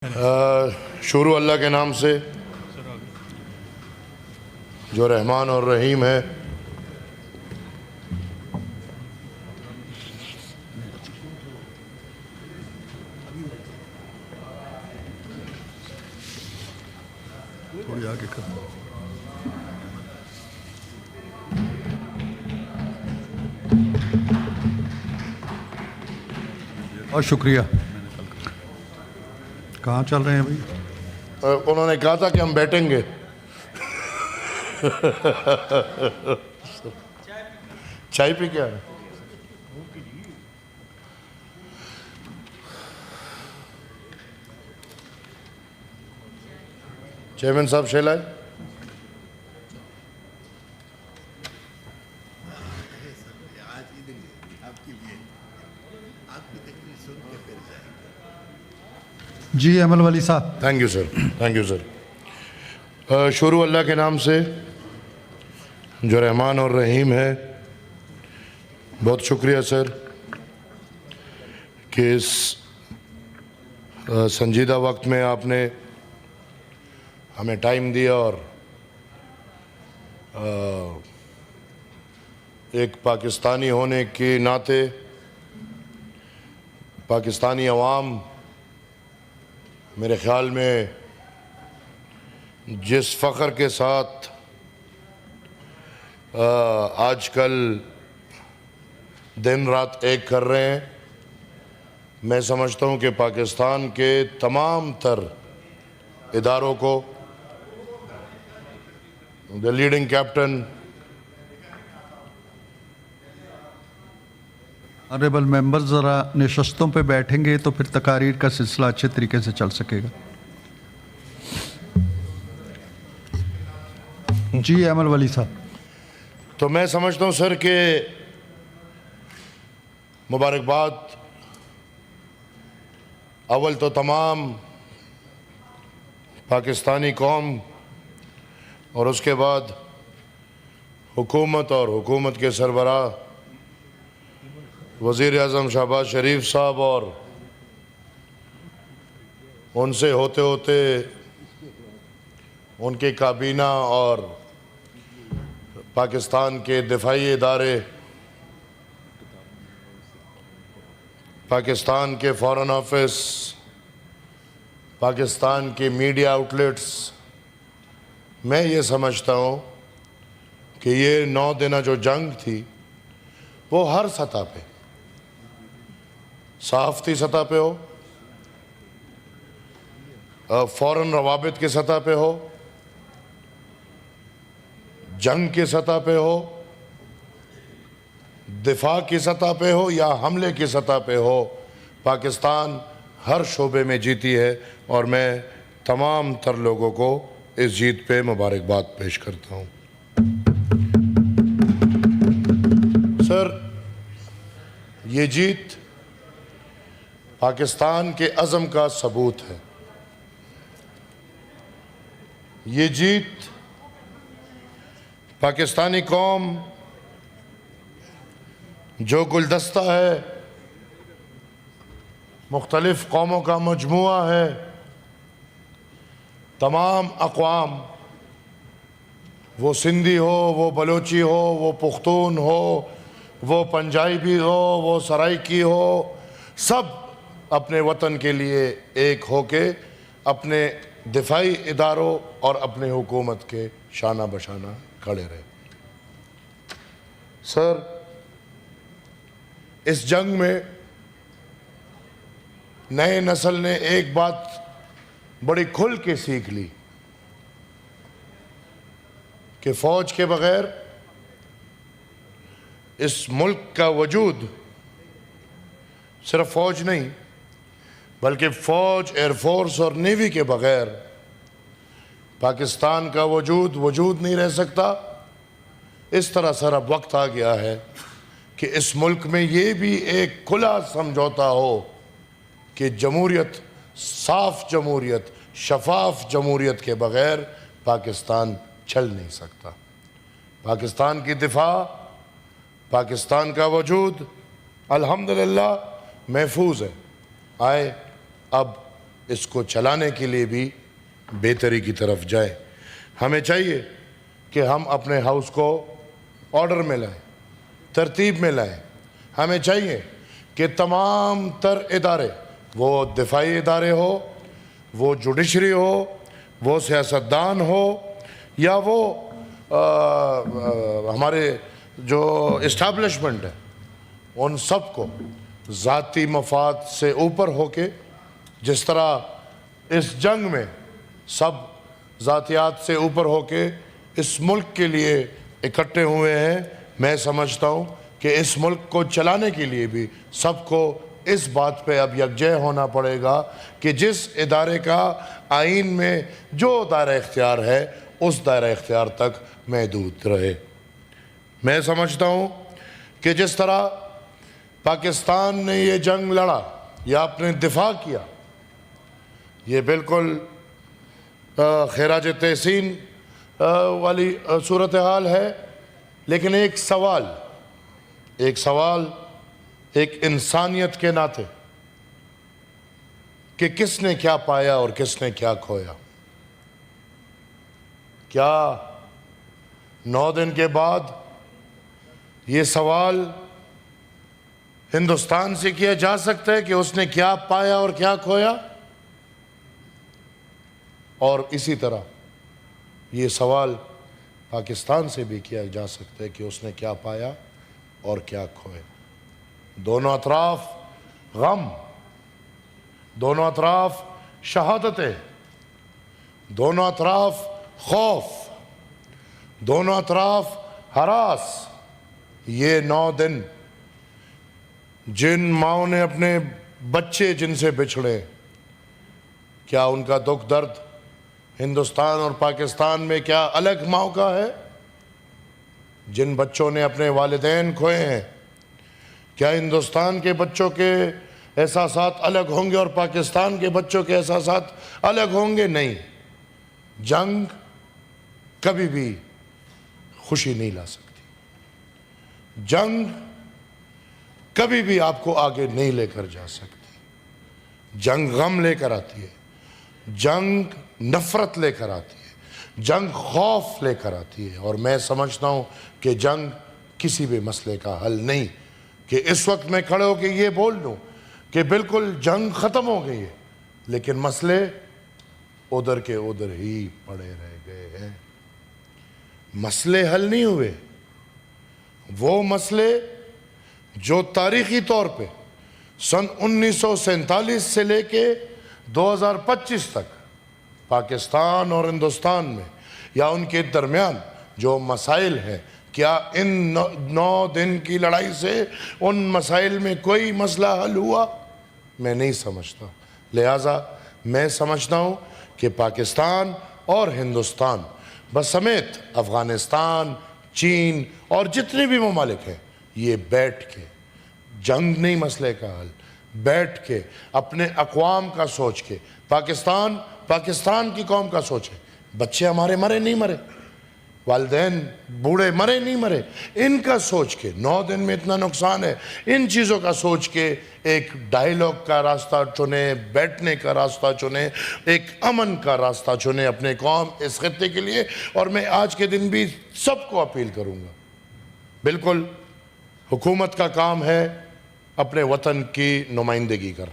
شروع اللہ کے نام سے جو رحمان اور رحیم ہے۔ تھوڑی آگے کر بہت شکریہ۔ کہاں چل رہے ہیں بھائی؟ انہوں نے کہا تھا کہ ہم بیٹھیں گے۔ چائے پی کیا ہے؟ چیئرمین صاحب شیل آئے؟ جی ایمل ولی صاحب۔ Thank you sir, thank you sir. شروع اللہ کے نام سے جو رحمان اور رحیم ہے۔ بہت شکریہ سر کہ اس سنجیدہ وقت میں آپ نے ہمیں ٹائم دیا اور ایک پاکستانی ہونے کے ناطے پاکستانی عوام میرے خیال میں جس فخر کے ساتھ آج کل دن رات ایک کر رہے ہیں، میں سمجھتا ہوں کہ پاکستان کے تمام تر اداروں کو the leading captain آنریبل ممبر ذرا نشستوں پہ بیٹھیں گے تو پھر تقاریر کا سلسلہ اچھے طریقے سے چل سکے گا۔ جی ایمل ولی صاحب۔ تو میں سمجھتا ہوں سر کہ مبارکباد اول تو تمام پاکستانی قوم اور اس کے بعد حکومت اور حکومت کے سربراہ وزیر اعظم شہباز شریف صاحب اور ان سے ہوتے ہوتے ان کی کابینہ اور پاکستان کے دفاعی ادارے، پاکستان کے فارن آفس، پاکستان کے میڈیا آؤٹلیٹس، میں یہ سمجھتا ہوں کہ یہ 9 دنہ جو جنگ تھی وہ ہر سطح پہ، صحافتی سطح پہ ہو، فورن روابط کی سطح پہ ہو، جنگ کی سطح پہ ہو، دفاع کی سطح پہ ہو یا حملے کی سطح پہ ہو، پاکستان ہر شعبے میں جیتی ہے اور میں تمام تر لوگوں کو اس جیت پہ مبارکباد پیش کرتا ہوں۔ سر، یہ جیت پاکستان کے عزم کا ثبوت ہے۔ یہ جیت پاکستانی قوم جو گلدستہ ہے، مختلف قوموں کا مجموعہ ہے، تمام اقوام، وہ سندھی ہو، وہ بلوچی ہو، وہ پختون ہو، وہ پنجابی ہو، وہ سرائکی ہو، سب اپنے وطن کے لیے ایک ہو کے اپنے دفاعی اداروں اور اپنے حکومت کے شانہ بشانہ کھڑے رہے۔ سر، اس جنگ میں نئے نسل نے ایک بات بڑی کھل کے سیکھ لی کہ فوج کے بغیر اس ملک کا وجود، صرف فوج نہیں بلکہ فوج، ایئر فورس اور نیوی کے بغیر پاکستان کا وجود نہیں رہ سکتا۔ اس طرح سر اب وقت آ گیا ہے کہ اس ملک میں یہ بھی ایک کھلا سمجھوتا ہو کہ جمہوریت، صاف جمہوریت، شفاف جمہوریت کے بغیر پاکستان چل نہیں سکتا۔ پاکستان کی دفاع، پاکستان کا وجود الحمدللہ محفوظ ہے۔ آئے اب اس کو چلانے کے لیے بھی بہتری کی طرف جائیں. ہمیں چاہیے کہ ہم اپنے ہاؤس کو آرڈر میں لائیں, ترتیب میں لائیں. ہمیں چاہیے کہ تمام تر ادارے, وہ دفاعی ادارے ہو, وہ جوڈیشری ہو, وہ سیاستدان ہو, یا وہ ہمارے جو اسٹیبلشمنٹ ہے, ان سب کو ذاتی مفاد سے اوپر ہو کے, جس طرح اس جنگ میں سب ذاتیات سے اوپر ہو کے اس ملک کے لیے اکٹھے ہوئے ہیں, میں سمجھتا ہوں کہ اس ملک کو چلانے کے لیے بھی سب کو اس بات پہ اب یکجہ ہونا پڑے گا کہ جس ادارے کا آئین میں جو دائرہ اختیار ہے اس دائرہ اختیار تک محدود رہے. میں سمجھتا ہوں کہ جس طرح پاکستان نے یہ جنگ لڑا یا اپنے دفاع کیا, یہ بالکل خراج تحسین والی صورتحال ہے. لیکن ایک سوال ایک انسانیت کے ناطے کہ کس نے کیا پایا اور کس نے کیا کھویا. کیا 9 دن کے بعد یہ سوال ہندوستان سے کیا جا سکتا ہے کہ اس نے کیا پایا اور کیا کھویا؟ اور اسی طرح یہ سوال پاکستان سے بھی کیا جا سکتا ہے کہ اس نے کیا پایا اور کیا کھویا. دونوں اطراف غم, دونوں اطراف شہادتیں, دونوں اطراف خوف, دونوں اطراف ہراس. یہ 9 دن جن ماؤں نے اپنے بچے جن سے بچھڑے, کیا ان کا دکھ درد ہندوستان اور پاکستان میں کیا الگ ماؤں کا ہے؟ جن بچوں نے اپنے والدین کھوئے ہیں, کیا ہندوستان کے بچوں کے احساسات الگ ہوں گے اور پاکستان کے بچوں کے احساسات الگ ہوں گے؟ نہیں. جنگ کبھی بھی خوشی نہیں لا سکتی. جنگ کبھی بھی آپ کو آگے نہیں لے کر جا سکتی. جنگ غم لے کر آتی ہے, جنگ نفرت لے کر آتی ہے, جنگ خوف لے کر آتی ہے. اور میں سمجھتا ہوں کہ جنگ کسی بھی مسئلے کا حل نہیں. کہ اس وقت میں کھڑے ہو کے یہ بول دوں کہ بالکل جنگ ختم ہو گئی ہے, لیکن مسئلے ادھر کے ادھر ہی پڑے رہ گئے ہیں. مسئلے حل نہیں ہوئے. وہ مسئلے جو تاریخی طور پہ سن 1947 سے لے کے 2025 تک پاکستان اور ہندوستان میں یا ان کے درمیان جو مسائل ہیں, کیا ان 9 دن کی لڑائی سے ان مسائل میں کوئی مسئلہ حل ہوا؟ میں نہیں سمجھتا. لہٰذا میں سمجھتا ہوں کہ پاکستان اور ہندوستان بسمیت افغانستان, چین اور جتنے بھی ممالک ہیں, یہ بیٹھ کے, جنگ نہیں مسئلے کا حل, بیٹھ کے اپنے اقوام کا سوچ کے, پاکستان کی قوم کا سوچے. بچے ہمارے مرے نہیں مرے, والدین بوڑھے مرے نہیں مرے, ان کا سوچ کے 9 دن میں اتنا نقصان ہے, ان چیزوں کا سوچ کے ایک ڈائیلاگ کا راستہ چنیں, بیٹھنے کا راستہ چنیں, ایک امن کا راستہ چنیں اپنے قوم اس خطے کے لیے. اور میں آج کے دن بھی سب کو اپیل کروں گا, بالکل حکومت کا کام ہے اپنے وطن کی نمائندگی کرنا.